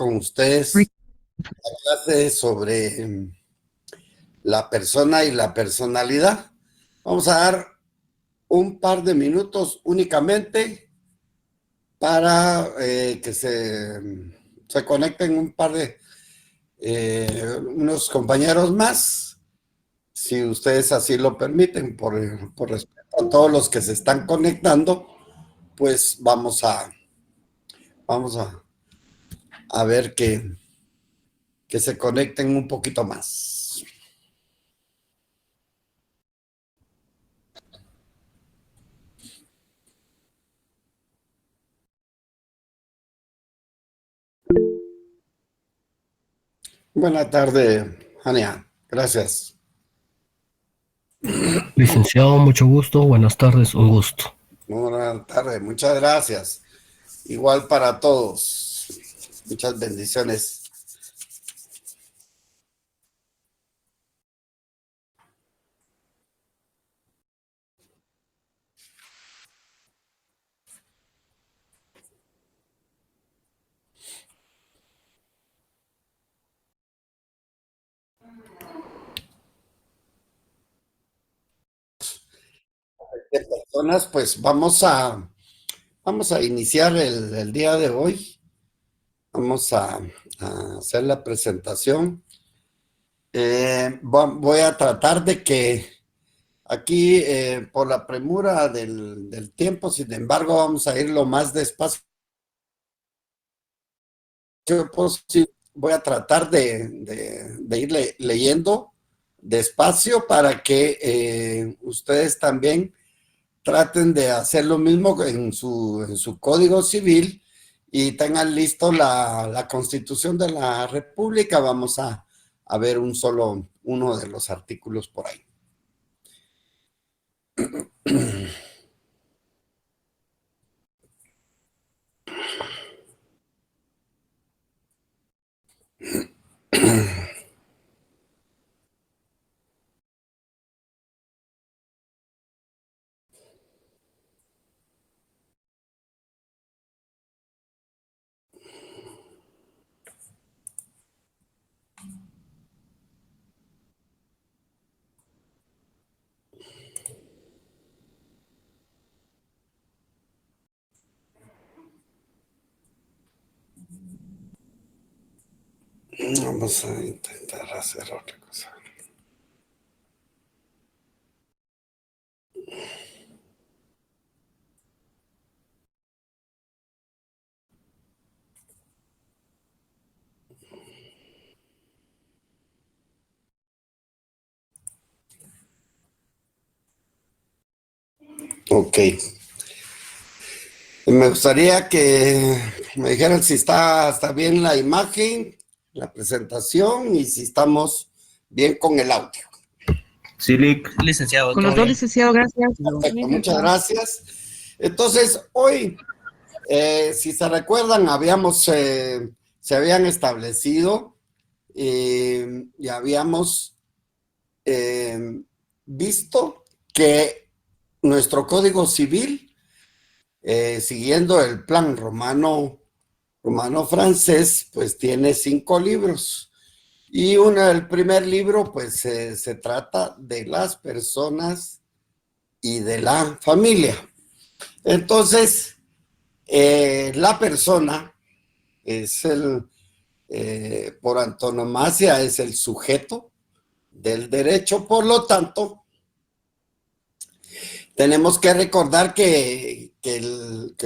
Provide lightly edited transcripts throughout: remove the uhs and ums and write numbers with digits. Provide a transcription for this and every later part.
con ustedes la clase sobre la persona y la personalidad. Vamos a dar un par de minutos únicamente para que se conecten un par de unos compañeros más, si ustedes así lo permiten, por respeto a todos los que se están conectando, pues vamos a ver que se conecten un poquito más. Buena tarde, Ania. Gracias. Licenciado, mucho gusto. Buenas tardes, un gusto. Buena tarde, muchas gracias. Igual para todos. Muchas bendiciones. De personas, pues vamos a iniciar el día de hoy. Vamos a hacer la presentación. Voy a tratar de que aquí, por la premura del tiempo, sin embargo, vamos a ir lo más despacio posible. Voy a tratar de ir leyendo despacio para que ustedes también traten de hacer lo mismo en su código civil y tengan listo la Constitución de la República. Vamos a ver uno de los artículos por ahí. Vamos a intentar hacer otra cosa. Ok. Me gustaría que me dijeran si está bien la imagen, la presentación y si estamos bien con el audio. Sí, licenciado. Con los dos, licenciado, gracias. Perfecto, muchas gracias. Entonces, hoy, si se recuerdan, se habían establecido y habíamos visto que nuestro Código Civil, siguiendo el plan romano-francés, pues tiene 5 libros. Y el primer libro, pues se trata de las personas y de la familia. Entonces, la persona es por antonomasia, es el sujeto del derecho. Por lo tanto, tenemos que recordar que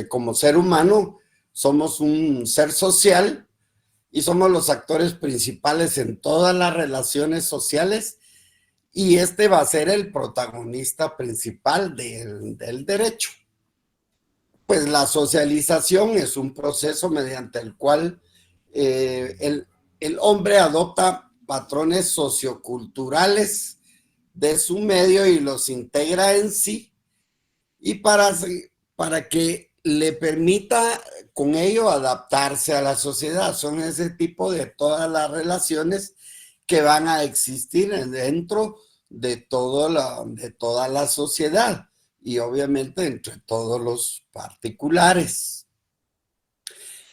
como ser humano somos un ser social y somos los actores principales en todas las relaciones sociales, y este va a ser el protagonista principal del derecho. Pues la socialización es un proceso mediante el cual el hombre adopta patrones socioculturales de su medio y los integra en sí, y para que le permita con ello adaptarse a la sociedad. Son ese tipo de todas las relaciones que van a existir dentro de toda la sociedad y obviamente entre todos los particulares.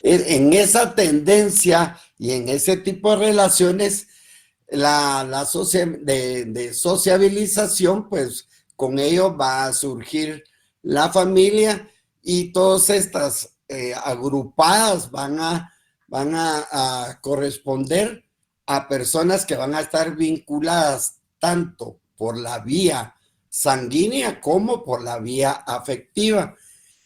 En esa tendencia y en ese tipo de relaciones, de sociabilización, pues con ello va a surgir la familia y todas estas agrupadas van a corresponder a personas que van a estar vinculadas tanto por la vía sanguínea como por la vía afectiva,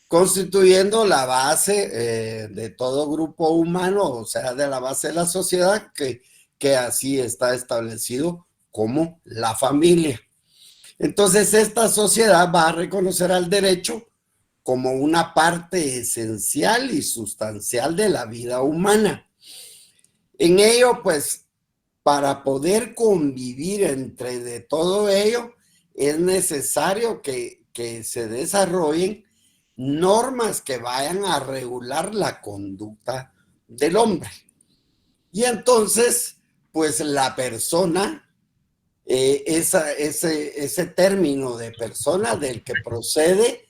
constituyendo la base de todo grupo humano, o sea, de la base de la sociedad, que así está establecido como la familia. Entonces, esta sociedad va a reconocer al derecho como una parte esencial y sustancial de la vida humana. En ello, pues, para poder convivir entre de todo ello, es necesario que se desarrollen normas que vayan a regular la conducta del hombre. Y entonces, pues la persona, ese término de persona del que procede,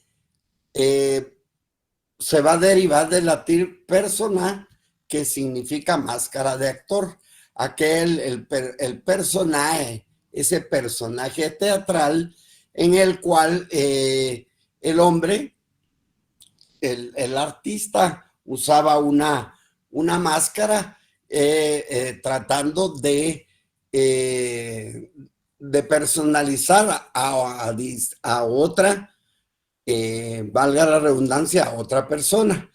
se va a derivar del latín persona, que significa máscara de actor. El personaje, ese personaje teatral en el cual el hombre, el artista, usaba una máscara tratando de personalizar a otra, valga la redundancia, a otra persona.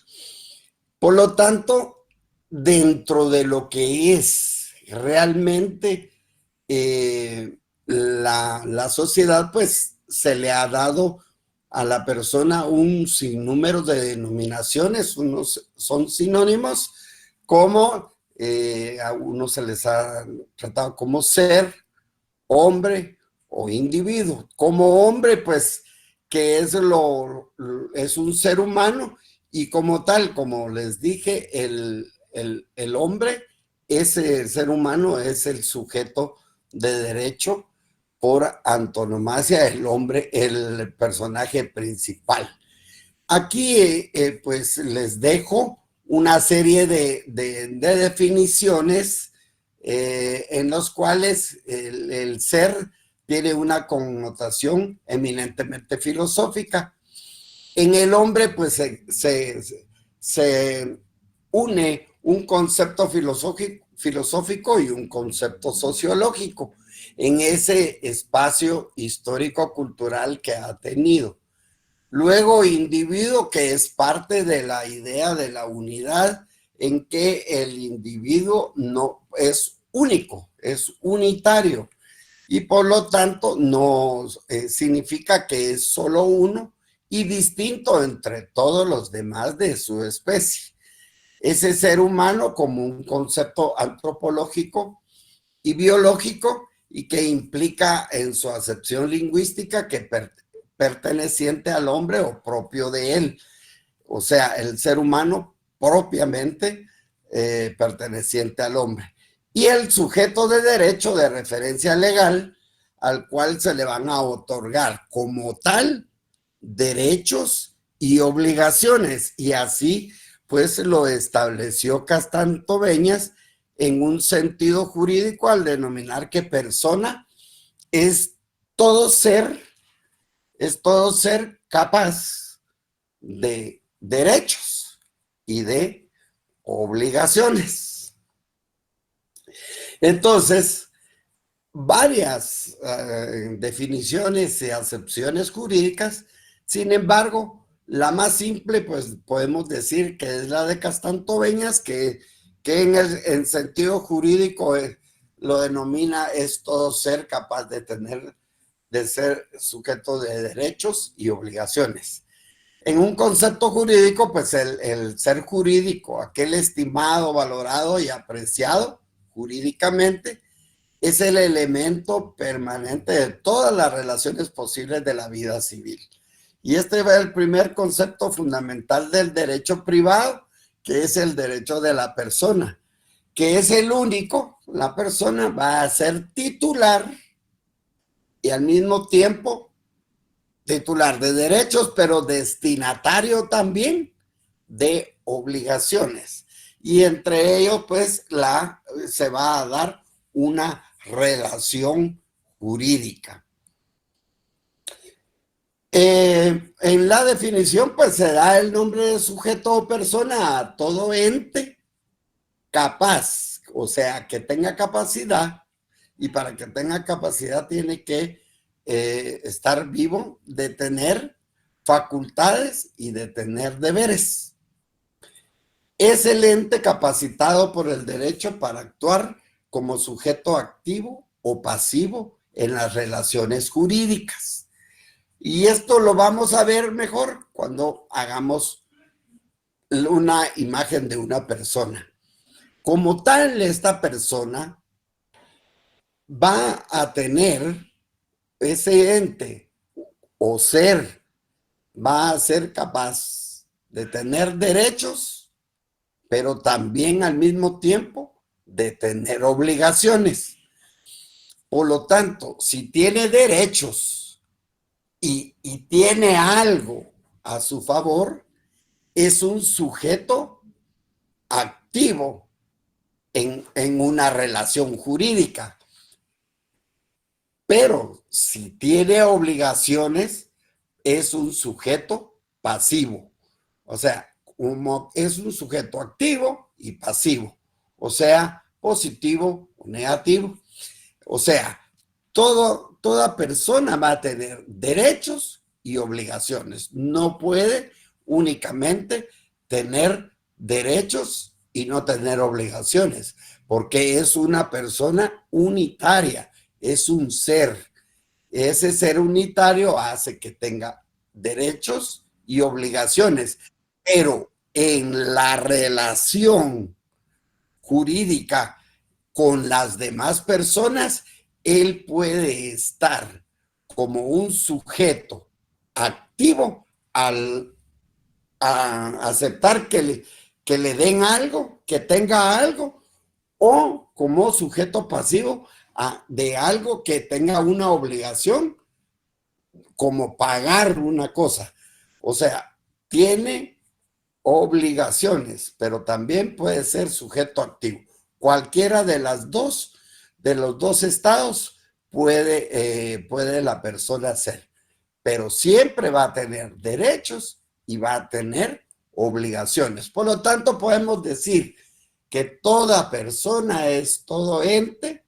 Por lo tanto, dentro de lo que es realmente la sociedad, pues se le ha dado a la persona un sinnúmero de denominaciones. Unos son sinónimos, como a unos se les ha tratado como ser, hombre o individuo. Como hombre, pues, que es un ser humano, y como tal, como les dije, el hombre, ese ser humano es el sujeto de derecho por antonomasia, el hombre, el personaje principal. Aquí, pues, les dejo una serie de definiciones en los cuales el ser tiene una connotación eminentemente filosófica. En el hombre, pues, se une un concepto filosófico y un concepto sociológico en ese espacio histórico-cultural que ha tenido. Luego, individuo, que es parte de la idea de la unidad, en que el individuo no es único, es unitario, y por lo tanto no significa que es solo uno y distinto entre todos los demás de su especie. Ese ser humano como un concepto antropológico y biológico, y que implica en su acepción lingüística que perteneciente al hombre o propio de él, o sea, el ser humano propiamente perteneciente al hombre. Y el sujeto de derecho de referencia legal, al cual se le van a otorgar como tal derechos y obligaciones, y así pues lo estableció Castantoveñas en un sentido jurídico al denominar que persona es todo ser capaz de derechos y de obligaciones. Entonces, varias definiciones y acepciones jurídicas. Sin embargo, la más simple, pues podemos decir que es la de Castantoveñas, que en sentido jurídico lo denomina es todo ser capaz de ser sujeto de derechos y obligaciones. En un concepto jurídico, pues el ser jurídico, aquel estimado, valorado y apreciado jurídicamente, es el elemento permanente de todas las relaciones posibles de la vida civil. Y este es el primer concepto fundamental del derecho privado, que es el derecho de la persona, que es el único. La persona va a ser titular y al mismo tiempo titular de derechos, pero destinatario también de obligaciones. y entre ellos pues se va a dar una relación jurídica. En la definición pues se da el nombre de sujeto o persona a todo ente capaz, o sea, que tenga capacidad, y para que tenga capacidad tiene que estar vivo, de tener facultades y de tener deberes. Es el ente capacitado por el derecho para actuar como sujeto activo o pasivo en las relaciones jurídicas. Y esto lo vamos a ver mejor cuando hagamos una imagen de una persona. Como tal, esta persona va a tener, ese ente o ser, va a ser capaz de tener derechos, pero también al mismo tiempo de tener obligaciones. Por lo tanto, si tiene derechos y tiene algo a su favor, es un sujeto activo en una relación jurídica. Pero si tiene obligaciones, es un sujeto pasivo. O sea, es un sujeto activo y pasivo. O sea, positivo o negativo. O sea, toda persona va a tener derechos y obligaciones. No puede únicamente tener derechos y no tener obligaciones, porque es una persona unitaria, es un ser. Ese ser unitario hace que tenga derechos y obligaciones, pero en la relación jurídica con las demás personas, él puede estar como un sujeto activo al aceptar que le den algo, que tenga algo, o como sujeto pasivo de algo que tenga una obligación, como pagar una cosa. O sea, tiene obligaciones, pero también puede ser sujeto activo. Cualquiera de los dos estados puede la persona ser, pero siempre va a tener derechos y va a tener obligaciones. Por lo tanto, podemos decir que toda persona es todo ente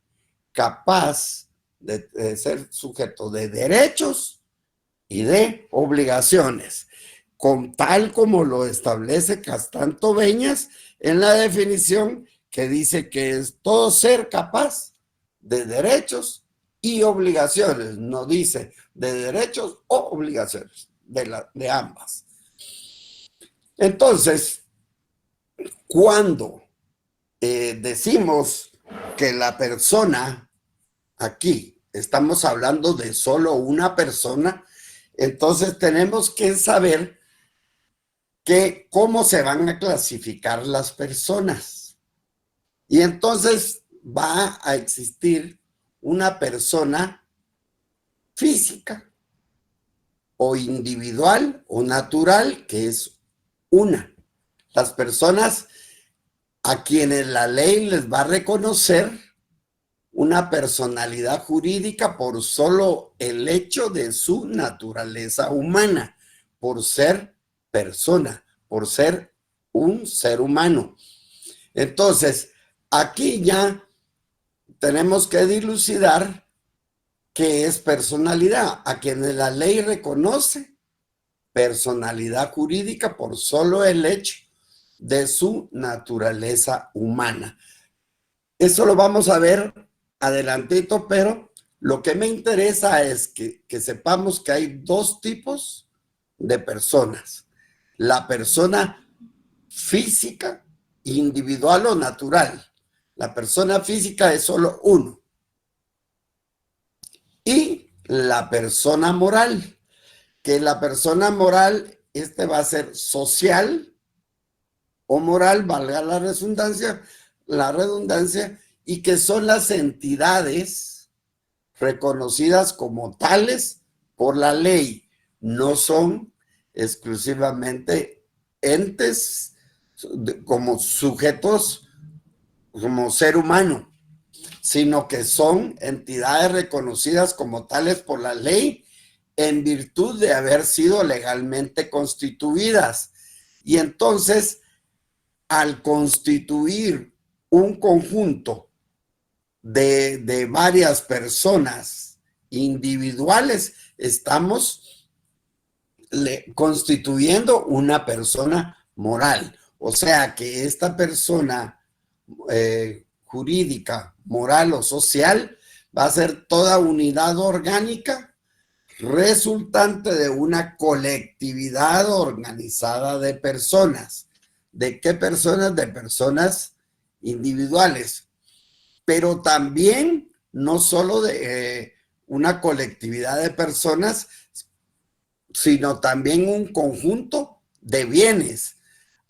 capaz de ser sujeto de derechos y de obligaciones, con tal como lo establece Castanto Beñas en la definición que dice que es todo ser capaz de derechos y obligaciones. No dice de derechos o obligaciones, de ambas. Entonces, cuando decimos que la persona, aquí estamos hablando de solo una persona, entonces tenemos que saber cómo se van a clasificar las personas. Y entonces va a existir una persona física o individual o natural, que es una. Las personas a quienes la ley les va a reconocer una personalidad jurídica por solo el hecho de su naturaleza humana, por ser persona, por ser un ser humano. Entonces, aquí ya tenemos que dilucidar qué es personalidad. A quienes la ley reconoce personalidad jurídica por solo el hecho de su naturaleza humana. Eso lo vamos a ver adelantito, pero lo que me interesa es que sepamos que hay dos tipos de personas. La persona física, individual o natural. La persona física es solo uno. Y la persona moral, que la persona moral, va a ser social o moral, valga la redundancia, y que son las entidades reconocidas como tales por la ley. No son exclusivamente entes como sujetos, como ser humano, sino que son entidades reconocidas como tales por la ley en virtud de haber sido legalmente constituidas. Y entonces, al constituir un conjunto de varias personas individuales, estamos constituyendo una persona moral. O sea que esta persona jurídica, moral o social va a ser toda unidad orgánica resultante de una colectividad organizada de personas. ¿De qué personas? De personas individuales, pero también no solo de una colectividad de personas, sino también un conjunto de bienes,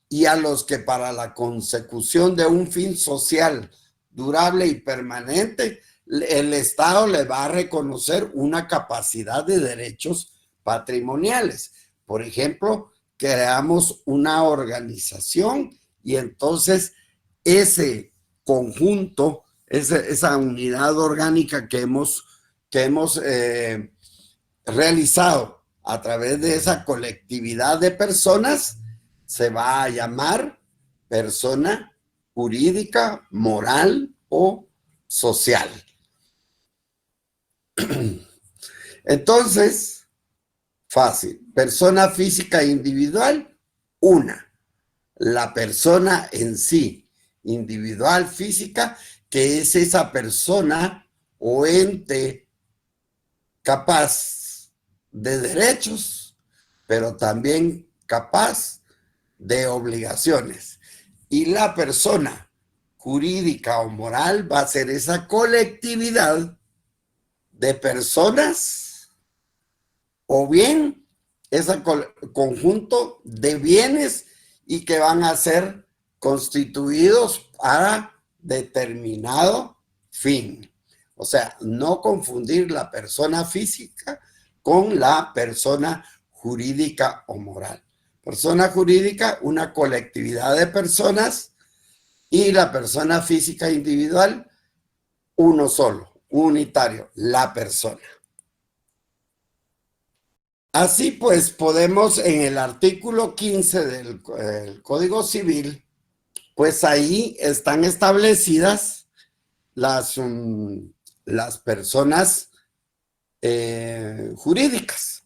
y a los que para la consecución de un fin social durable y permanente, el Estado le va a reconocer una capacidad de derechos patrimoniales. Por ejemplo, creamos una organización y entonces ese conjunto, esa unidad orgánica que hemos realizado a través de esa colectividad de personas, se va a llamar persona jurídica, moral o social. Entonces, fácil. Persona física individual, una. La persona en sí, individual, física, que es esa persona o ente capaz de derechos, pero también capaz de obligaciones. Y la persona jurídica o moral va a ser esa colectividad de personas o bien ese conjunto de bienes y que van a ser constituidos para determinado fin. O sea, no confundir la persona física con la persona jurídica o moral. Persona jurídica, una colectividad de personas, y la persona física individual, uno solo, unitario, la persona. Así pues, podemos en el artículo 15 del Código Civil, pues ahí están establecidas las personas jurídicas.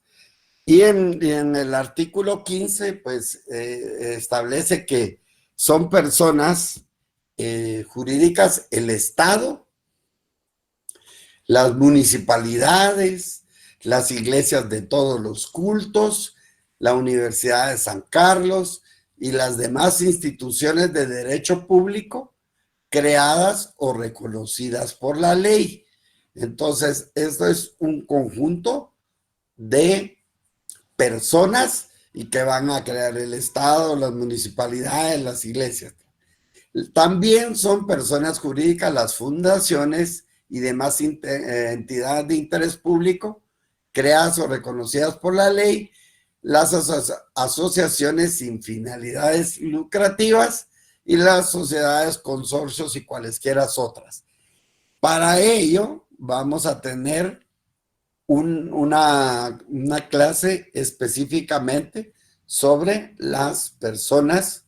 Y en el artículo 15, pues establece que son personas jurídicas el Estado, las municipalidades, las iglesias de todos los cultos, la Universidad de San Carlos y las demás instituciones de derecho público creadas o reconocidas por la ley. Entonces, esto es un conjunto de personas y que van a crear el Estado, las municipalidades, las iglesias. También son personas jurídicas las fundaciones y demás entidades de interés público creadas o reconocidas por la ley, las asociaciones sin finalidades lucrativas y las sociedades, consorcios y cualesquiera otras. Para ello vamos a tener una clase específicamente sobre las personas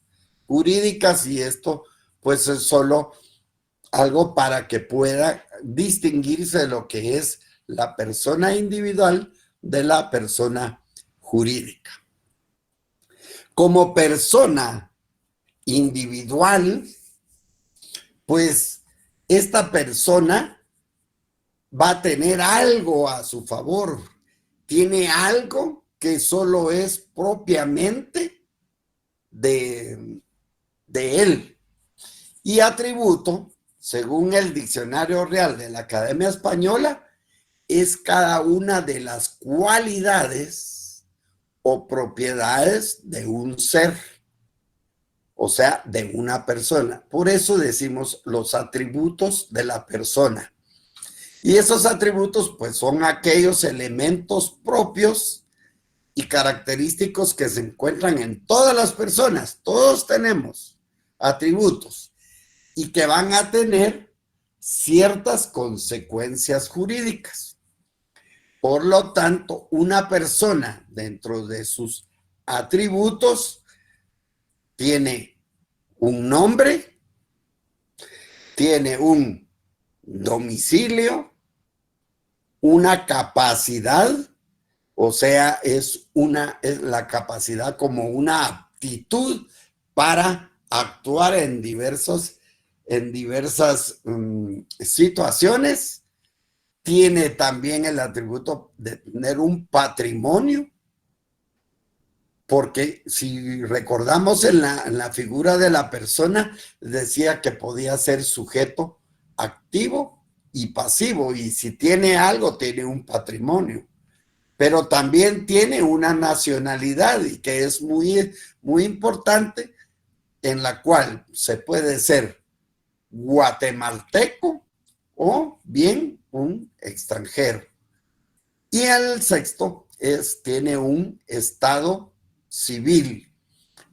jurídicas, y esto pues es solo algo para que pueda distinguirse de lo que es la persona individual de la persona jurídica. Como persona individual, pues esta persona va a tener algo a su favor, tiene algo que solo es propiamente de él. Y atributo, según el Diccionario Real de la Academia Española, es cada una de las cualidades o propiedades de un ser, o sea, de una persona. Por eso decimos los atributos de la persona. Y esos atributos pues son aquellos elementos propios y característicos que se encuentran en todas las personas. Todos tenemos atributos y que van a tener ciertas consecuencias jurídicas. Por lo tanto, una persona dentro de sus atributos tiene un nombre, tiene un domicilio, una capacidad, o sea, es la capacidad como una aptitud para actuar en diversas situaciones. Tiene también el atributo de tener un patrimonio, porque si recordamos en la figura de la persona, decía que podía ser sujeto activo y pasivo, y si tiene algo, tiene un patrimonio. Pero también tiene una nacionalidad, y que es muy, muy importante, en la cual se puede ser guatemalteco o bien un extranjero. Y el sexto tiene un estado civil,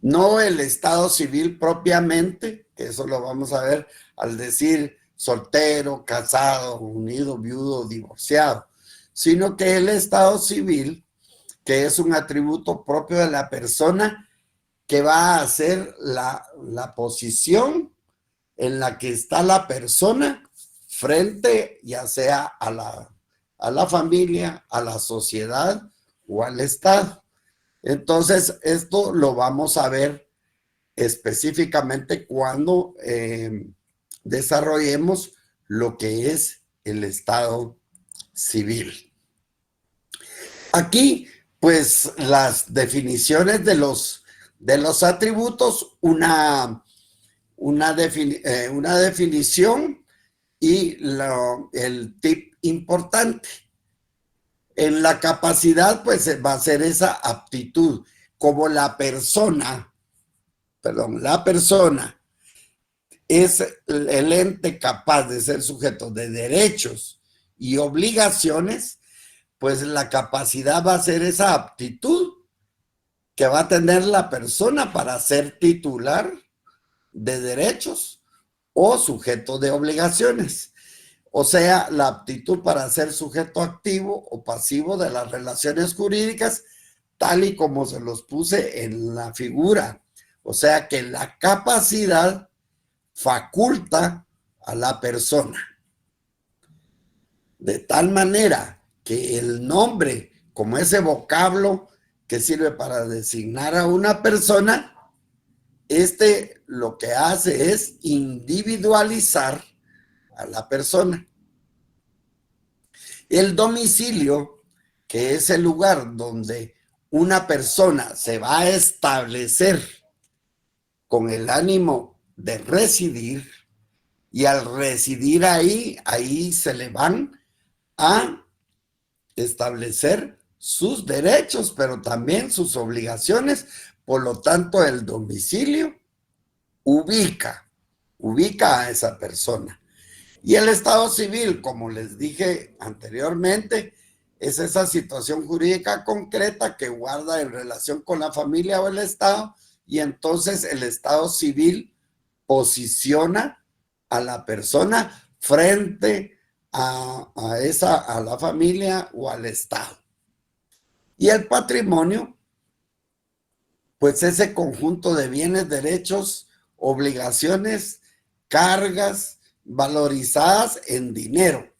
no el estado civil propiamente, que eso lo vamos a ver al decir soltero, casado, unido, viudo, divorciado, sino que el estado civil, que es un atributo propio de la persona, que va a ser la posición en la que está la persona frente ya sea a la familia, a la sociedad o al Estado. Entonces, esto lo vamos a ver específicamente cuando desarrollemos lo que es el Estado civil. Aquí, pues, las definiciones de los atributos, una definición y el tip importante. En la capacidad, pues va a ser esa aptitud, como la persona es el ente capaz de ser sujeto de derechos y obligaciones, pues la capacidad va a ser esa aptitud que va a tener la persona para ser titular de derechos o sujeto de obligaciones. O sea, la aptitud para ser sujeto activo o pasivo de las relaciones jurídicas, tal y como se los puse en la figura. O sea, que la capacidad faculta a la persona. De tal manera que el nombre, como ese vocablo que sirve para designar a una persona, lo que hace es individualizar a la persona. El domicilio, que es el lugar donde una persona se va a establecer con el ánimo de residir, y al residir ahí se le van a establecer sus derechos, pero también sus obligaciones. Por lo tanto, el domicilio ubica a esa persona. Y el estado civil, como les dije anteriormente, es esa situación jurídica concreta que guarda en relación con la familia o el Estado, y entonces el estado civil posiciona a la persona frente a la familia o al Estado. Y el patrimonio, pues ese conjunto de bienes, derechos, obligaciones, cargas valorizadas en dinero.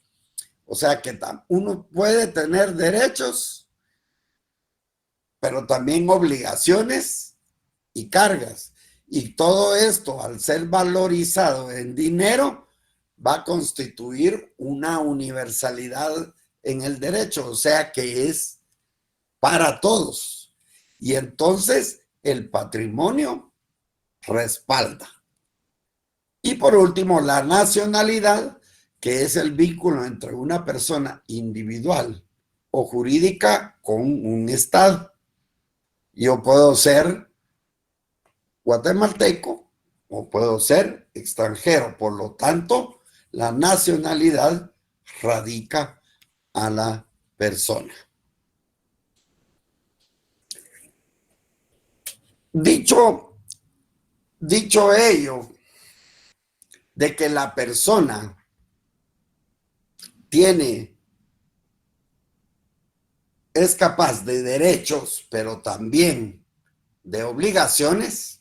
O sea que uno puede tener derechos, pero también obligaciones y cargas. Y todo esto, al ser valorizado en dinero, va a constituir una universalidad en el derecho, o sea que es para todos. Y entonces el patrimonio respalda. Y por último, la nacionalidad, que es el vínculo entre una persona individual o jurídica con un Estado. Yo puedo ser guatemalteco o puedo ser extranjero. Por lo tanto, la nacionalidad radica a la persona. Dicho ello, de que la persona es capaz de derechos, pero también de obligaciones,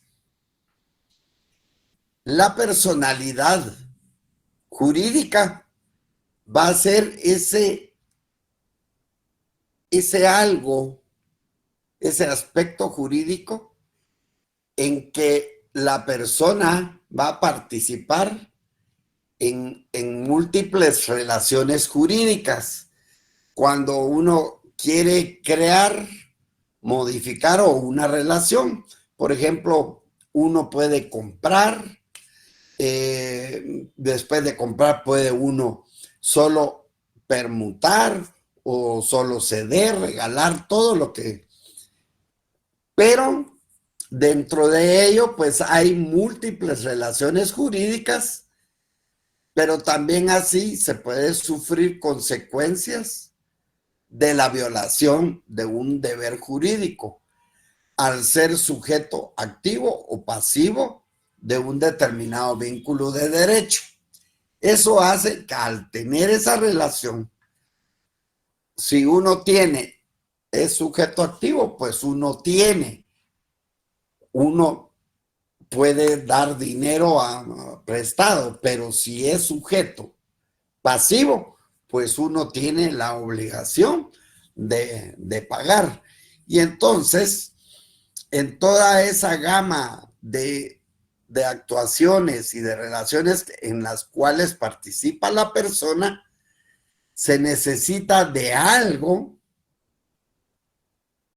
la personalidad jurídica va a ser ese algo, ese aspecto jurídico en que la persona va a participar en múltiples relaciones jurídicas. Cuando uno quiere crear, modificar o una relación, por ejemplo, uno puede comprar, después de comprar puede uno solo permutar o solo ceder, regalar, todo lo que... Pero dentro de ello, pues hay múltiples relaciones jurídicas, pero también así se puede sufrir consecuencias de la violación de un deber jurídico al ser sujeto activo o pasivo de un determinado vínculo de derecho. Eso hace que al tener esa relación, si uno es sujeto activo, pues uno puede dar dinero prestado, pero si es sujeto pasivo, pues uno tiene la obligación de pagar. Y entonces, en toda esa gama de actuaciones y de relaciones en las cuales participa la persona, se necesita de algo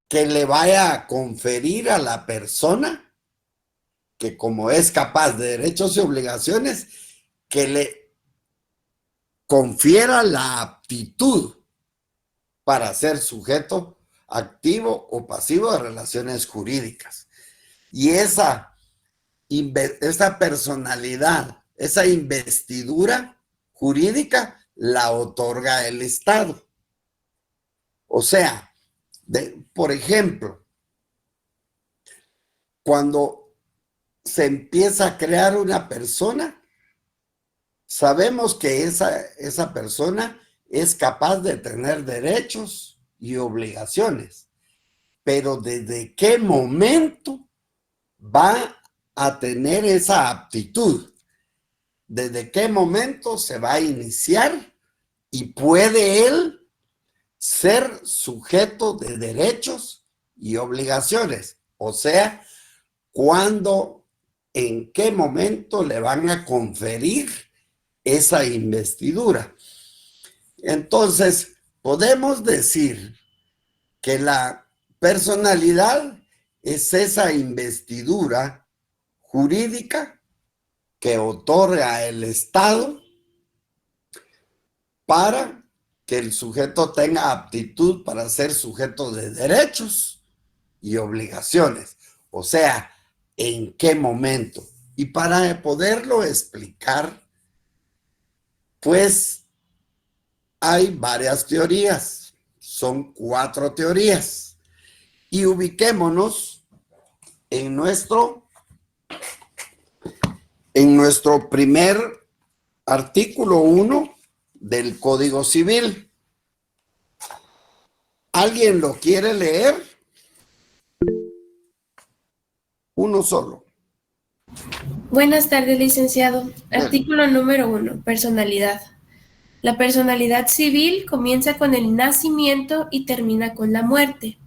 que le vaya a conferir a la persona, que como es capaz de derechos y obligaciones, que le confiera la aptitud para ser sujeto activo o pasivo de relaciones jurídicas. Y esa personalidad, esa investidura jurídica la otorga el Estado. O sea, por ejemplo, cuando se empieza a crear una persona, sabemos que esa persona es capaz de tener derechos y obligaciones, pero ¿desde qué momento va a tener esa aptitud? ¿Desde qué momento se va a iniciar y puede él ser sujeto de derechos y obligaciones? O sea, ¿cuándo, en qué momento le van a conferir esa investidura? Entonces, podemos decir que la personalidad es esa investidura jurídica que otorga el Estado para que el sujeto tenga aptitud para ser sujeto de derechos y obligaciones. O sea, ¿en qué momento? Y para poderlo explicar, pues hay varias teorías, son 4 teorías. Y ubiquémonos en nuestro primer artículo 1 del Código Civil. ¿Alguien lo quiere leer? Uno solo. Buenas tardes, licenciado. Artículo número 1. Personalidad. La personalidad civil comienza con el nacimiento y termina con la muerte.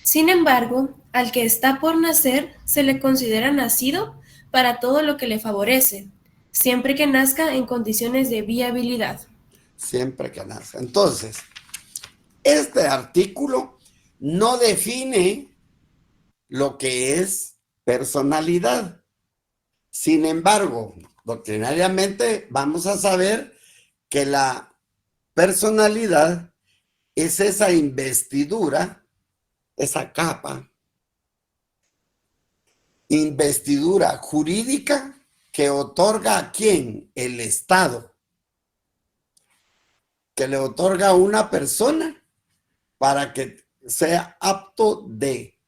Sin embargo, al que está por nacer se le considera nacido para todo lo que le favorece, siempre que nazca en condiciones de viabilidad. Siempre que nazca. Entonces, este artículo no define lo que es personalidad. Sin embargo, doctrinariamente vamos a saber que la personalidad es esa investidura, esa capa, investidura jurídica que otorga a quién? El Estado, que le otorga a una persona para que sea apto de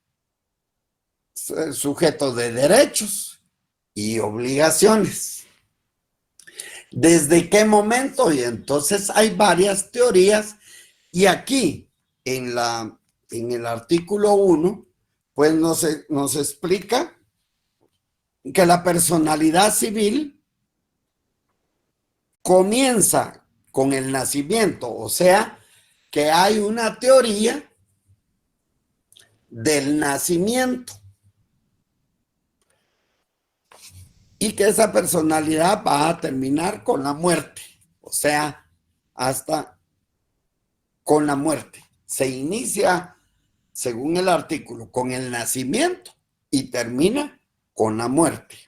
sujeto de derechos y obligaciones. ¿Desde qué momento? Y entonces hay varias teorías, y aquí en el artículo 1, pues nos explica que la personalidad civil comienza con el nacimiento, o sea, que hay una teoría del nacimiento y que esa personalidad va a terminar con la muerte, o sea, hasta con la muerte. Se inicia, según el artículo, con el nacimiento y termina con la muerte.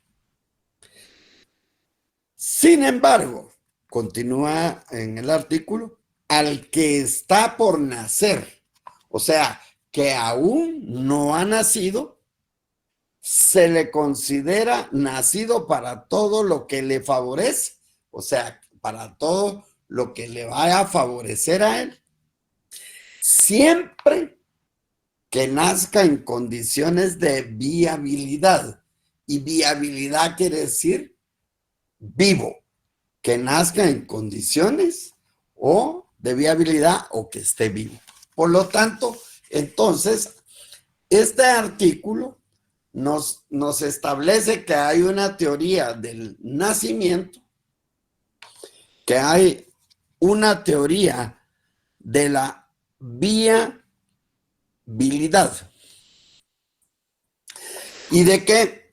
Sin embargo, continúa en el artículo, al que está por nacer, o sea, que aún no ha nacido, se le considera nacido para todo lo que le favorece, o sea, para todo lo que le vaya a favorecer a él, siempre que nazca en condiciones de viabilidad. Y viabilidad quiere decir vivo, que nazca en condiciones o de viabilidad o que esté vivo. Por lo tanto, entonces, este artículo nos establece que hay una teoría del nacimiento, que hay una teoría de la viabilidad y de que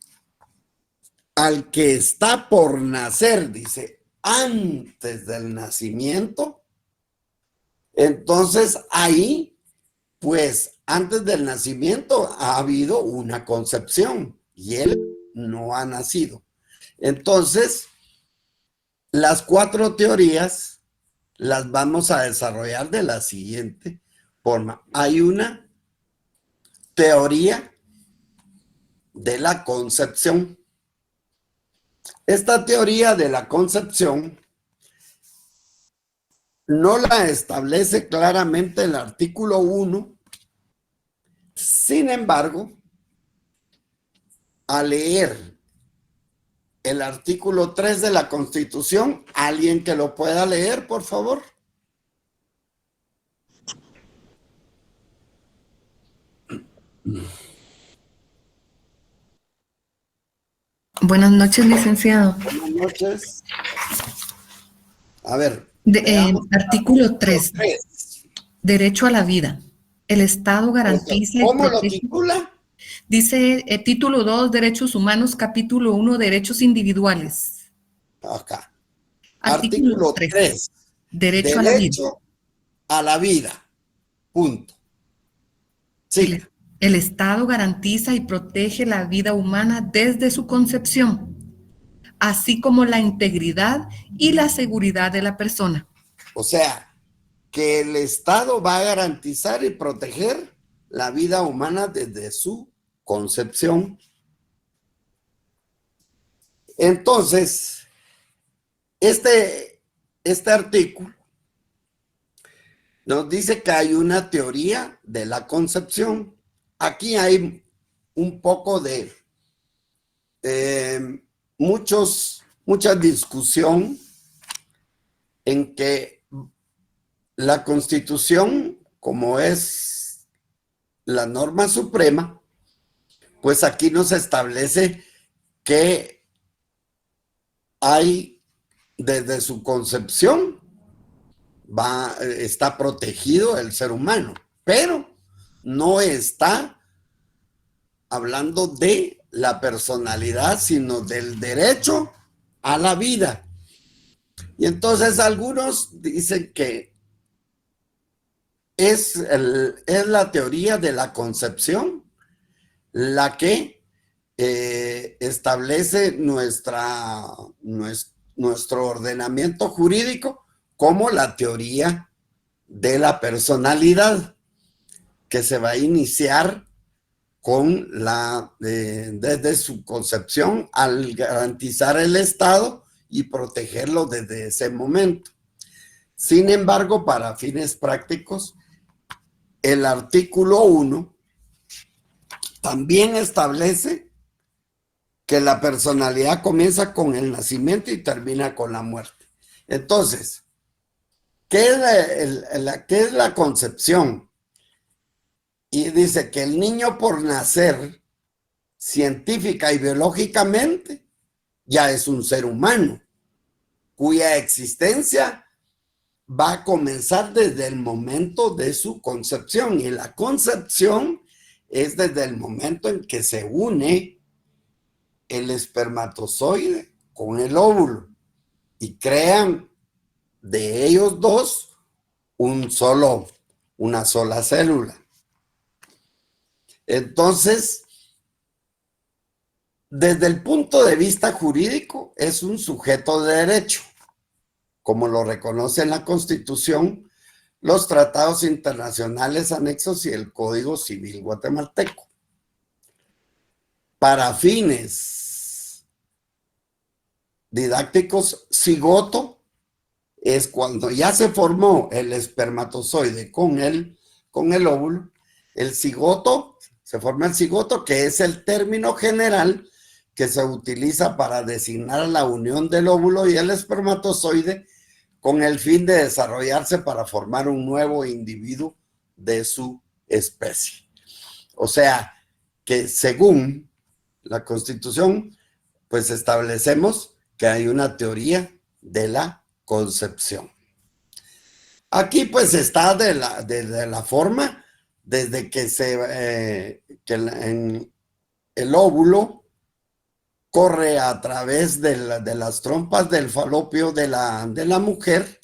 al que está por nacer, dice, antes del nacimiento, entonces ahí, pues antes del nacimiento ha habido una concepción y él no ha nacido. Entonces, las 4 teorías las vamos a desarrollar de la siguiente forma. Hay una teoría de la concepción. Esta teoría de la concepción no la establece claramente el artículo 1. Sin embargo, al leer el artículo 3 de la Constitución, ¿alguien que lo pueda leer, por favor? Buenas noches, licenciado. Buenas noches. A ver. Artículo 3. Derecho a la vida. El Estado garantiza y ¿Cómo lo protege. titula? Dice título 2, Derechos Humanos, capítulo 1, Derechos Individuales. Acá. Artículo 3. Derecho a la vida. Derecho a la vida. Punto. Sí. El Estado garantiza y protege la vida humana desde su concepción, así como la integridad y la seguridad de la persona. O sea, que el Estado va a garantizar y proteger la vida humana desde su concepción. Entonces, este artículo nos dice que hay una teoría de la concepción. Aquí hay un poco de mucha discusión en que la Constitución, como es la norma suprema, pues aquí nos establece que hay, desde su concepción, está protegido el ser humano, pero no está hablando de la personalidad, sino del derecho a la vida. Y entonces algunos dicen que es la teoría de la concepción la que establece nuestro ordenamiento jurídico como la teoría de la personalidad, que se va a iniciar con desde su concepción al garantizar el Estado y protegerlo desde ese momento. Sin embargo, para fines prácticos, el artículo 1 también establece que la personalidad comienza con el nacimiento y termina con la muerte. Entonces, ¿qué es la concepción? Y dice que el niño por nacer, científica y biológicamente, ya es un ser humano, cuya existencia va a comenzar desde el momento de su concepción. Y la concepción es desde el momento en que se une el espermatozoide con el óvulo y crean de ellos dos una sola célula. Entonces, desde el punto de vista jurídico, es un sujeto de derecho, como lo reconoce en la Constitución, los tratados internacionales anexos y el Código Civil guatemalteco. Para fines didácticos, cigoto es cuando ya se formó el espermatozoide con el óvulo. El cigoto, se forma el cigoto, que es el término general que se utiliza para designar la unión del óvulo y el espermatozoide con el fin de desarrollarse para formar un nuevo individuo de su especie. O sea, que según la Constitución, pues establecemos que hay una teoría de la concepción. Aquí pues está de la forma, desde que el óvulo corre a través de las trompas del falopio de la mujer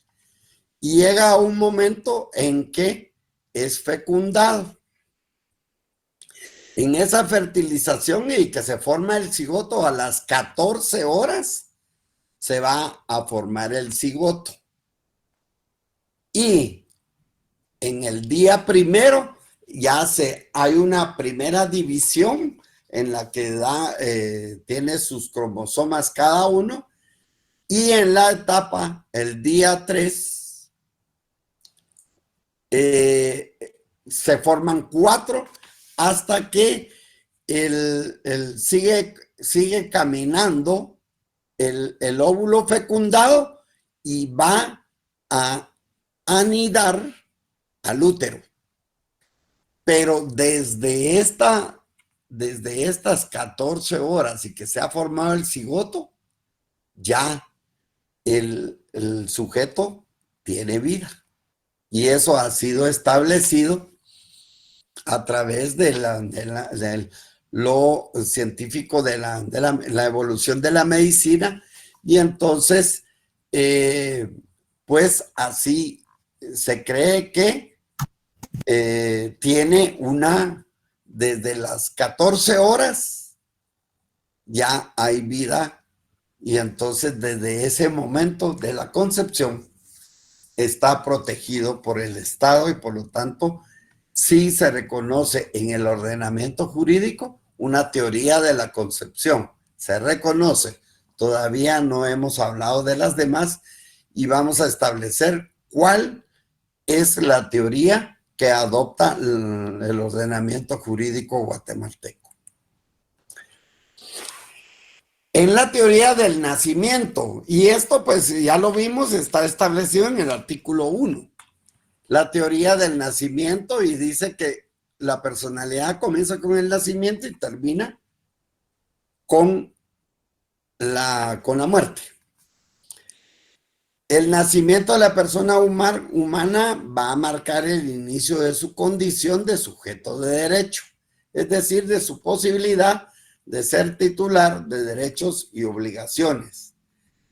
y llega a un momento en que es fecundado. En esa fertilización y que se forma el cigoto, a las 14 horas se va a formar el cigoto. Y en el día primero ya hay una primera división en la que tiene sus cromosomas cada uno, y en la etapa, el día 3, se forman 4 hasta que sigue caminando el óvulo fecundado y va a anidar al útero. Pero desde estas 14 horas y que se ha formado el cigoto, ya el sujeto tiene vida. Y eso ha sido establecido a través de lo científico de la evolución de la medicina. Y entonces, pues así se cree que tiene desde las 14 horas ya hay vida, y entonces desde ese momento de la concepción está protegido por el Estado, y por lo tanto sí se reconoce en el ordenamiento jurídico una teoría de la concepción. Se reconoce. Todavía no hemos hablado de las demás y vamos a establecer cuál es la teoría que adopta el ordenamiento jurídico guatemalteco. En la teoría del nacimiento, y esto pues ya lo vimos, está establecido en el artículo 1. La teoría del nacimiento, y dice que la personalidad comienza con el nacimiento y termina con la muerte. El nacimiento de la persona humana va a marcar el inicio de su condición de sujeto de derecho, es decir, de su posibilidad de ser titular de derechos y obligaciones.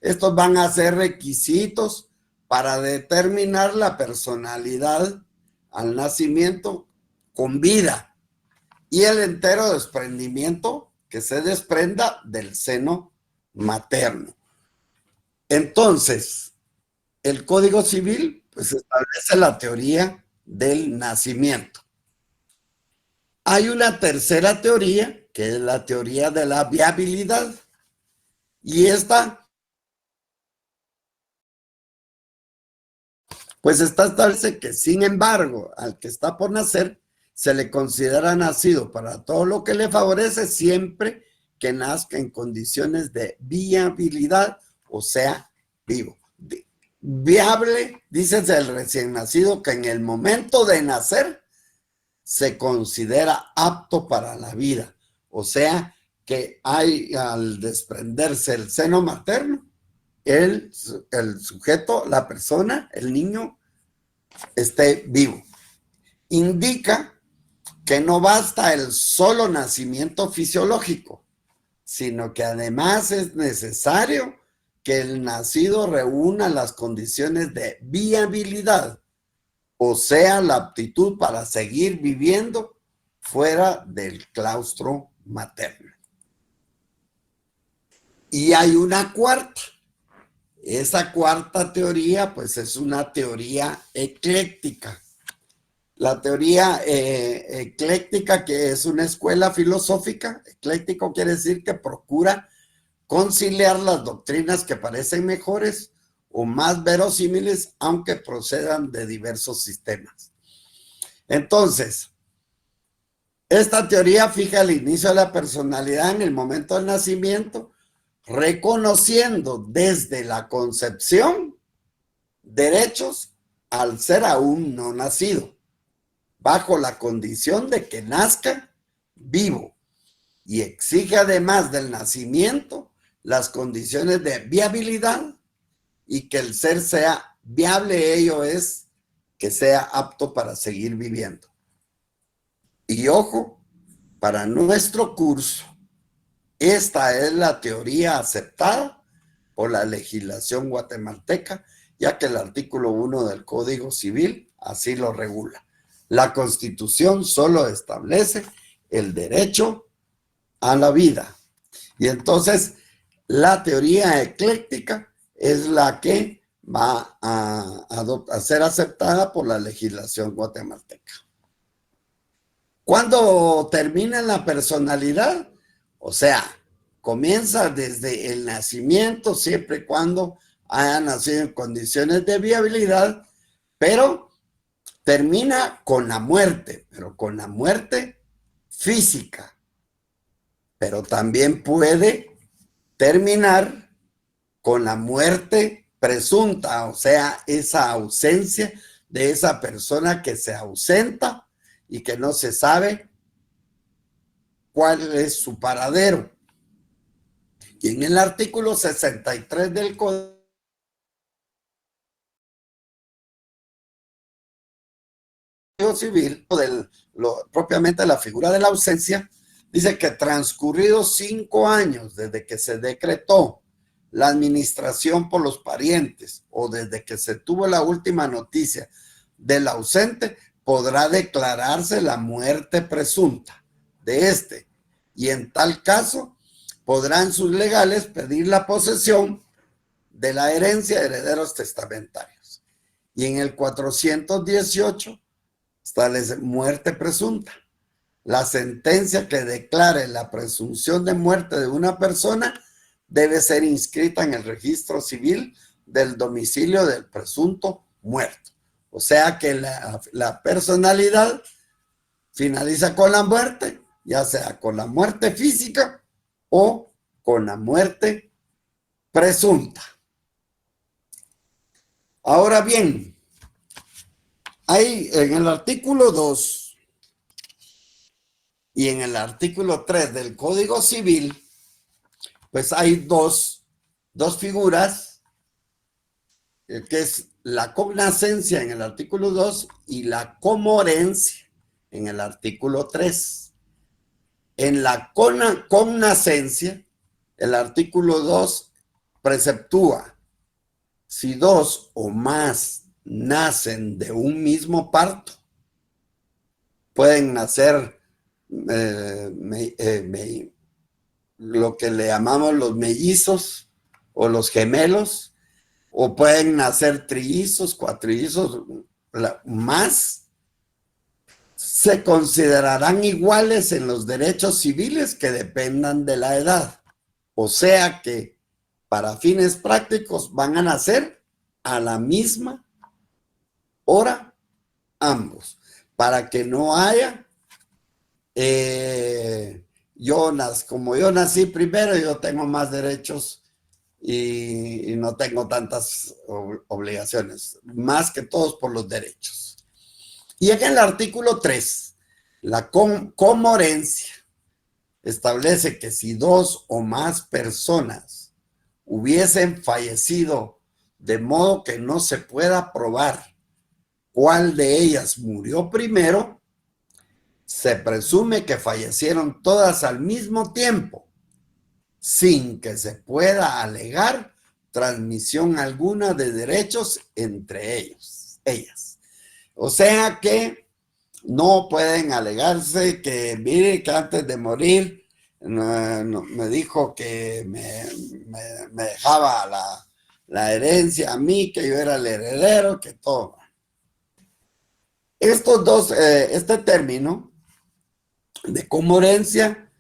Estos van a ser requisitos para determinar la personalidad al nacimiento con vida y el entero desprendimiento que se desprenda del seno materno. Entonces, el Código Civil pues establece la teoría del nacimiento. Hay una tercera teoría, que es la teoría de la viabilidad, y esta pues establece que, sin embargo, al que está por nacer se le considera nacido para todo lo que le favorece siempre que nazca en condiciones de viabilidad, o sea, vivo. Viable, dice el recién nacido, que en el momento de nacer se considera apto para la vida, o sea, que hay al desprenderse el seno materno, el sujeto, la persona, el niño, esté vivo. Indica que no basta el solo nacimiento fisiológico, sino que además es necesario que el nacido reúna las condiciones de viabilidad, o sea, la aptitud para seguir viviendo fuera del claustro materno. Y hay una cuarta. Esa cuarta teoría, pues es una teoría ecléctica. La teoría ecléctica, que es una escuela filosófica, ecléctico quiere decir que procura conciliar las doctrinas que parecen mejores o más verosímiles, aunque procedan de diversos sistemas. Entonces, esta teoría fija el inicio de la personalidad en el momento del nacimiento, reconociendo desde la concepción derechos al ser aún no nacido, bajo la condición de que nazca vivo, y exige además del nacimiento las condiciones de viabilidad y que el ser sea viable, ello es que sea apto para seguir viviendo. Y ojo, para nuestro curso, esta es la teoría aceptada por la legislación guatemalteca, ya que el artículo 1 del Código Civil así lo regula. La Constitución solo establece el derecho a la vida. Y entonces, la teoría ecléctica es la que va a ser aceptada por la legislación guatemalteca. ¿Cuándo termina la personalidad? O sea, comienza desde el nacimiento, siempre y cuando haya nacido en condiciones de viabilidad, pero termina con la muerte, pero con la muerte física. Pero también puede terminar con la muerte presunta, o sea, esa ausencia de esa persona que se ausenta y que no se sabe cuál es su paradero. Y en el artículo 63 del Código Civil, propiamente la figura de la ausencia, dice que transcurridos 5 años desde que se decretó la administración por los parientes o desde que se tuvo la última noticia del ausente, podrá declararse la muerte presunta de este, y en tal caso podrán sus legales pedir la posesión de la herencia de herederos testamentarios. Y en el 418 establece muerte presunta. La sentencia que declare la presunción de muerte de una persona debe ser inscrita en el registro civil del domicilio del presunto muerto. O sea que la personalidad finaliza con la muerte, ya sea con la muerte física o con la muerte presunta. Ahora bien, hay en el artículo 2 y en el artículo 3 del Código Civil, pues hay dos figuras, que es la cognoscencia en el artículo 2 y la comorencia en el artículo 3. En la cognoscencia, el artículo 2 preceptúa: si 2 o más nacen de un mismo parto, pueden nacer lo que le llamamos los mellizos o los gemelos, o pueden nacer trillizos, cuatrillizos, más, se considerarán iguales en los derechos civiles que dependan de la edad. O sea que para fines prácticos van a nacer a la misma hora ambos, para que no haya como yo nací primero, yo tengo más derechos y no tengo tantas obligaciones, más que todos por los derechos. Y en el artículo 3, la comorencia establece que si dos o más personas hubiesen fallecido de modo que no se pueda probar cuál de ellas murió primero, se presume que fallecieron todas al mismo tiempo, sin que se pueda alegar transmisión alguna de derechos entre ellas. O sea que no pueden alegarse que, mire, que antes de morir me dijo que me dejaba la herencia a mí, que yo era el heredero, que todo. Este término de comorencia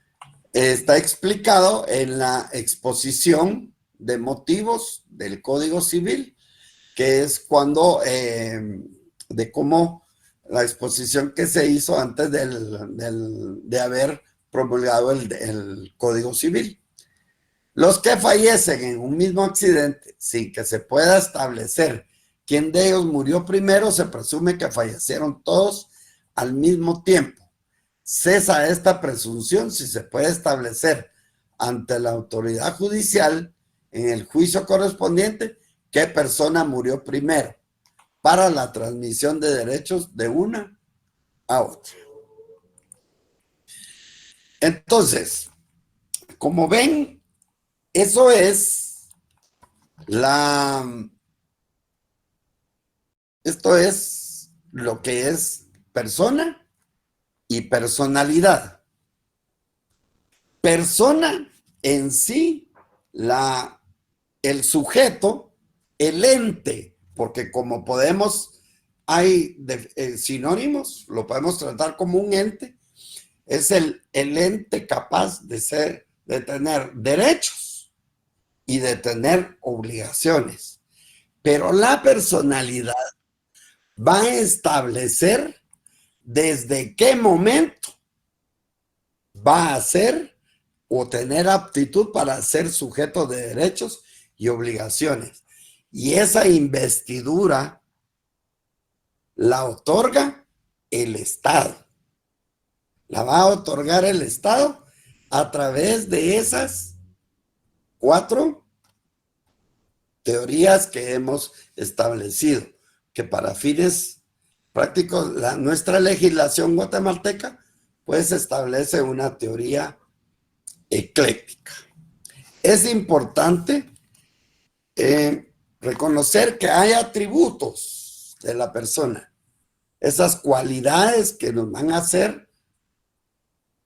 está explicado en la exposición de motivos del Código Civil, que es cuando, de cómo la exposición que se hizo antes de haber promulgado el Código Civil. Los que fallecen en un mismo accidente sin que se pueda establecer quién de ellos murió primero, se presume que fallecieron todos al mismo tiempo. Cesa esta presunción si se puede establecer ante la autoridad judicial en el juicio correspondiente qué persona murió primero para la transmisión de derechos de una a otra. Entonces, como ven, eso es esto es lo que es persona y personalidad. Persona en sí, el sujeto, el ente, porque como hay sinónimos, lo podemos tratar como un ente, es el ente capaz de tener derechos y de tener obligaciones. Pero la personalidad va a establecer desde qué momento va a ser o tener aptitud para ser sujeto de derechos y obligaciones. Y esa investidura la otorga el Estado. La va a otorgar el Estado a través de esas 4 teorías que hemos establecido, que para fines prácticos, nuestra legislación guatemalteca pues establece una teoría ecléctica. Es importante reconocer que hay atributos de la persona, esas cualidades que nos van a hacer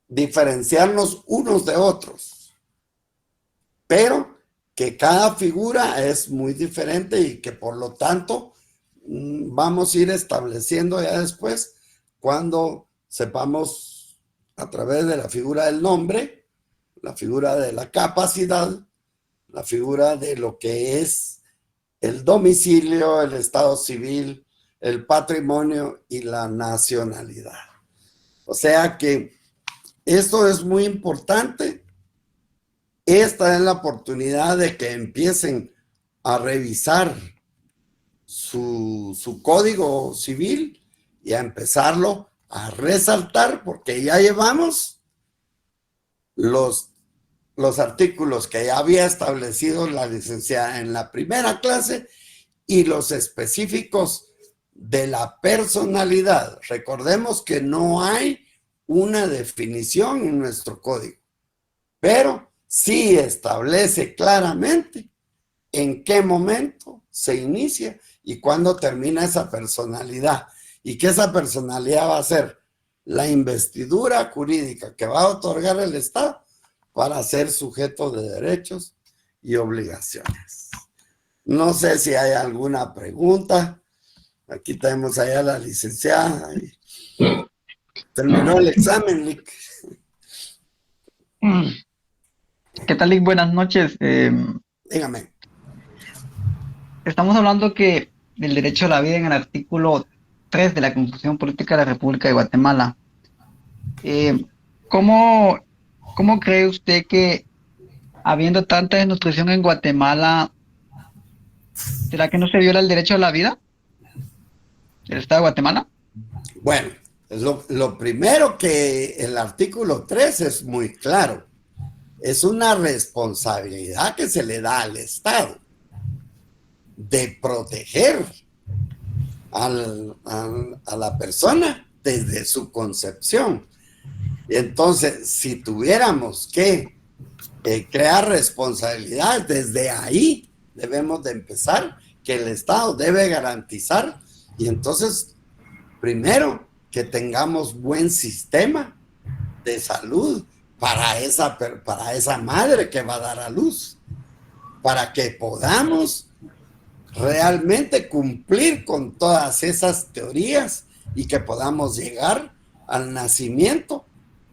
diferenciarnos unos de otros, pero que cada figura es muy diferente y que por lo tanto vamos a ir estableciendo ya después cuando sepamos a través de la figura del nombre, la figura de la capacidad, la figura de lo que es el domicilio, el estado civil, el patrimonio y la nacionalidad. O sea que esto es muy importante. Esta es la oportunidad de que empiecen a revisar su código civil y a empezarlo a resaltar, porque ya llevamos los artículos que ya había establecido la licenciada en la primera clase y los específicos de la personalidad. Recordemos que no hay una definición en nuestro código, pero sí establece claramente en qué momento se inicia y cuándo termina esa personalidad, y que esa personalidad va a ser la investidura jurídica que va a otorgar el Estado para ser sujeto de derechos y obligaciones. No sé si hay alguna pregunta. Aquí tenemos allá a la licenciada. Terminó el examen, Lick. ¿Qué tal, Lick? Buenas noches. Dígame. Estamos hablando que el derecho a la vida en el artículo 3 de la Constitución Política de la República de Guatemala. ¿cómo, cómo cree usted que habiendo tanta desnutrición en Guatemala, será que no se viola el derecho a la vida del Estado de Guatemala? Bueno, lo primero que el artículo 3 es muy claro. Es una responsabilidad que se le da al Estado de proteger a la persona desde su concepción. Entonces, si tuviéramos que crear responsabilidad, desde ahí debemos de empezar, que el Estado debe garantizar, y entonces, primero, que tengamos buen sistema de salud para esa madre que va a dar a luz, para que podamos realmente cumplir con todas esas teorías y que podamos llegar al nacimiento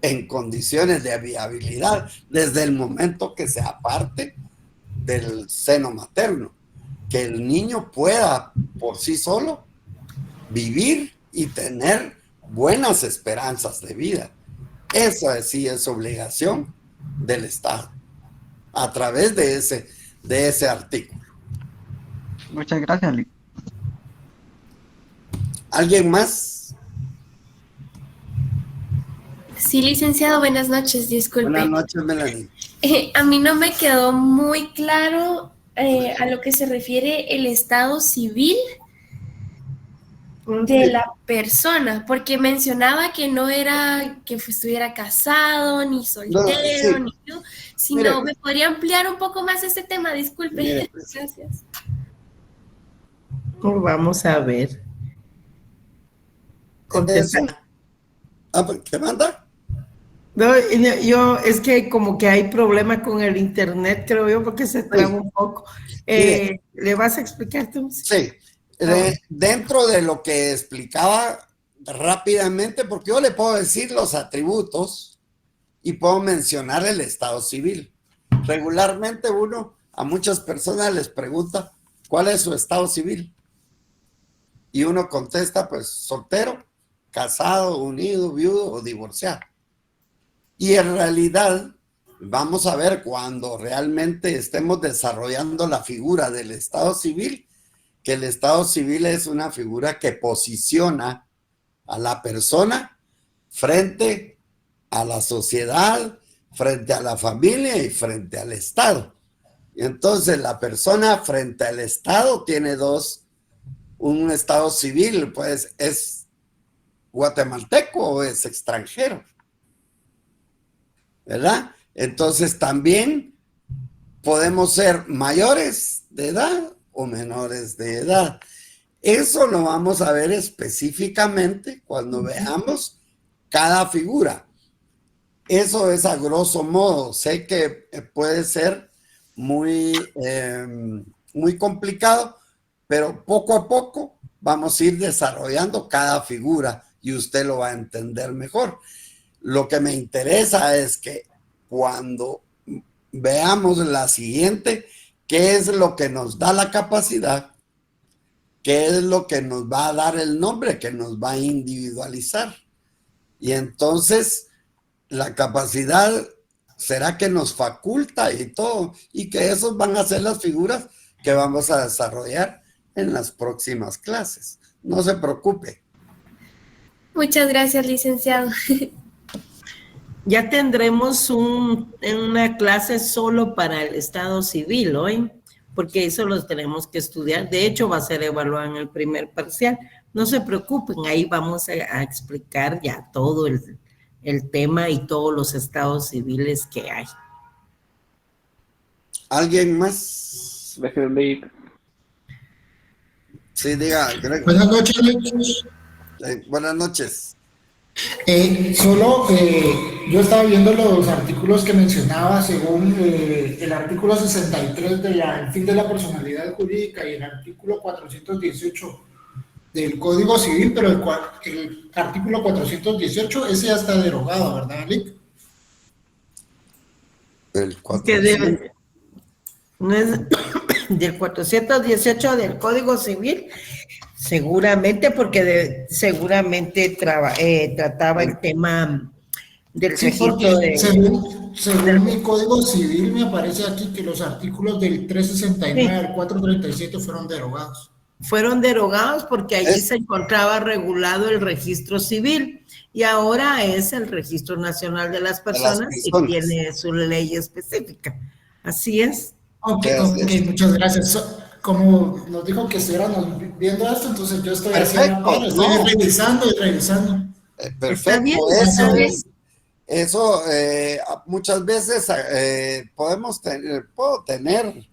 en condiciones de viabilidad desde el momento que sea parte del seno materno, que el niño pueda por sí solo vivir y tener buenas esperanzas de vida. Eso sí es obligación del Estado a través de ese artículo. Muchas gracias, Lic. ¿Alguien más? Sí, licenciado, buenas noches, disculpe. Buenas noches, Melanie. A mí no me quedó muy claro a lo que se refiere el estado civil de la persona, porque mencionaba que no era que estuviera casado, ni soltero, ni yo, sino me podría ampliar un poco más este tema, disculpe. Gracias. Vamos a ver. ¿Qué manda? No, yo, es que como que hay problema con el internet, creo yo, porque se traba un poco. ¿Le vas a explicar tú? Sí. Dentro de lo que explicaba rápidamente, porque yo le puedo decir los atributos y puedo mencionar el estado civil. Regularmente a muchas personas les pregunta ¿cuál es su estado civil? Y uno contesta pues soltero, casado, unido, viudo o divorciado. Y en realidad vamos a ver cuando realmente estemos desarrollando la figura del estado civil, que el estado civil es una figura que posiciona a la persona frente a la sociedad, frente a la familia y frente al Estado. Y entonces la persona frente al Estado tiene un estado civil, pues es guatemalteco o es extranjero, ¿verdad? Entonces también podemos ser mayores de edad o menores de edad. Eso lo vamos a ver específicamente cuando veamos cada figura. Eso es a grosso modo. Sé que puede ser muy complicado, pero poco a poco vamos a ir desarrollando cada figura y usted lo va a entender mejor. Lo que me interesa es que cuando veamos la siguiente, ¿qué es lo que nos da la capacidad? ¿Qué es lo que nos va a dar el nombre? Que nos va a individualizar. Y entonces, la capacidad será que nos faculta y todo, y que esos van a ser las figuras que vamos a desarrollar en las próximas clases. No se preocupe. Muchas gracias, licenciado. Ya tendremos una clase solo para el estado civil hoy, porque eso lo tenemos que estudiar. De hecho, va a ser evaluado en el primer parcial. No se preocupen, ahí vamos a explicar ya todo el tema y todos los estados civiles que hay. ¿Alguien más? Sí, diga. Buenas noches, Luis. Buenas noches. Yo estaba viendo los artículos que mencionaba según el artículo 63 del fin de la personalidad jurídica y el artículo 418 del Código Civil, pero el artículo 418 ese ya está derogado, ¿verdad, Lic? El 400. No es del 418 del Código Civil, seguramente porque seguramente trataba el tema del Sí, registro porque de... según mi código civil me aparece aquí que los artículos del 369 al 437 fueron derogados. Fueron derogados porque allí se encontraba regulado el registro civil y ahora es el Registro Nacional de las Personas y tiene su ley específica. Así es. Ok, muchas gracias. Como nos dijo que estuviéramos viendo esto, entonces yo estoy haciendo, estoy revisando y revisando. Perfecto, eso muchas veces puedo tener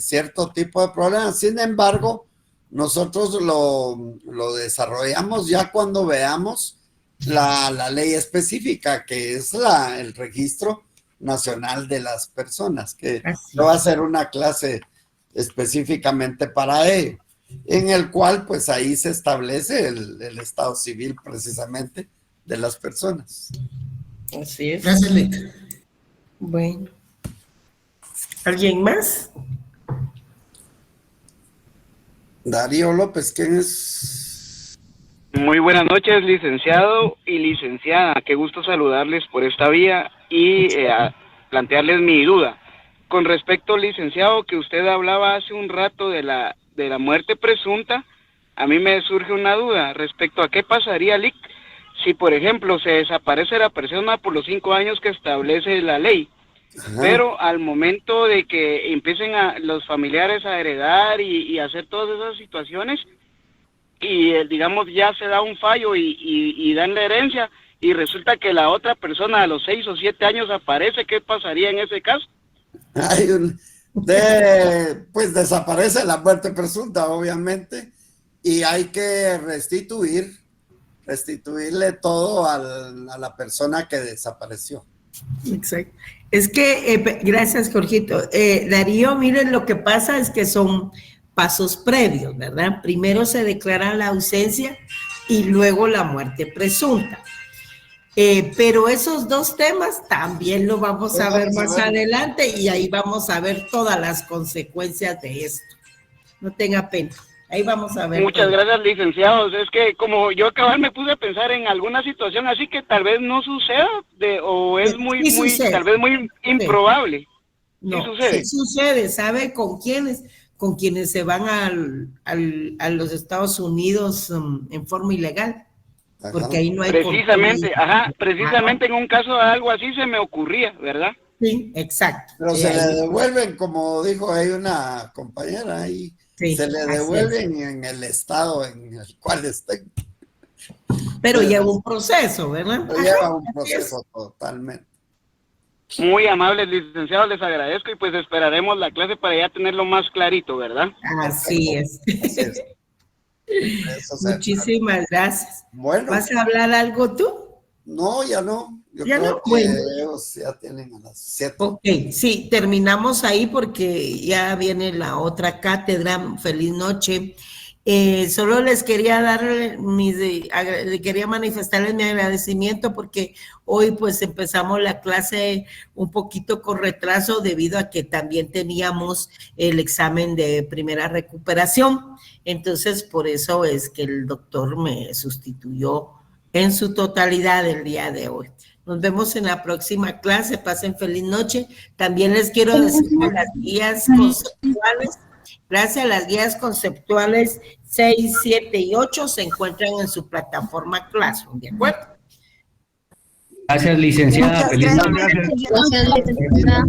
cierto tipo de problemas. Sin embargo, nosotros lo desarrollamos ya cuando veamos la ley específica, que es el Registro Nacional de las Personas, que va a ser una clase específicamente para ello, en el cual pues ahí se establece el estado civil precisamente de las personas. Así es. Gracias, Lick. Bueno. ¿Alguien más? Darío López, ¿quién es? Muy buenas noches, licenciado y licenciada. Qué gusto saludarles por esta vía y plantearles mi duda. Con respecto, licenciado, que usted hablaba hace un rato de la muerte presunta, a mí me surge una duda respecto a qué pasaría, Lick, si por ejemplo se desaparece la persona por los 5 años que establece la ley. Ajá. Pero al momento de que empiecen los familiares a heredar y hacer todas esas situaciones y digamos ya se da un fallo y dan la herencia y resulta que la otra persona a los 6 o 7 años aparece, ¿qué pasaría en ese caso? Pues desaparece la muerte presunta, obviamente, y hay que restituirle todo a la persona que desapareció. Exacto. Es que, gracias, Jorgito. Darío, miren, lo que pasa es que son pasos previos, ¿verdad? Primero se declara la ausencia y luego la muerte presunta. Pero esos dos temas también lo vamos a ver más adelante y ahí vamos a ver todas las consecuencias de esto. No tenga pena. Ahí vamos a ver. Muchas gracias, licenciados. Es que como yo me puse a pensar en alguna situación así que tal vez no suceda o es tal vez muy improbable. No, sí sucede. ¿Sabe con quiénes? Con quienes se van a los Estados Unidos en forma ilegal. Ajá. Porque ahí no hay precisamente en un caso de algo así se me ocurría, ¿verdad? Sí, exacto. Pero se le devuelven, como dijo ahí una compañera ahí. Sí, se le devuelven en el estado en el cual estén. Pero lleva un proceso, ¿verdad? Lleva un proceso totalmente. Muy amables, licenciados, les agradezco y pues esperaremos la clase para ya tenerlo más clarito, ¿verdad? Así es. Muchísimas gracias. Bueno. ¿Vas a hablar algo tú? No, ya no. Yo ¿Ya creo no? que Bueno. ellos ya tienen a las 7. Ok, sí, terminamos ahí porque ya viene la otra cátedra. Feliz noche. Solo les quería dar quería manifestarles mi agradecimiento porque hoy pues empezamos la clase un poquito con retraso debido a que también teníamos el examen de primera recuperación. Entonces, por eso es que el doctor me sustituyó en su totalidad el día de hoy. Nos vemos en la próxima clase. Pasen feliz noche. También les quiero decir que las guías conceptuales, gracias a las guías conceptuales 6, 7 y 8 se encuentran en su plataforma Classroom, ¿de acuerdo? Gracias, licenciada. Feliz noche. Gracias, licenciada.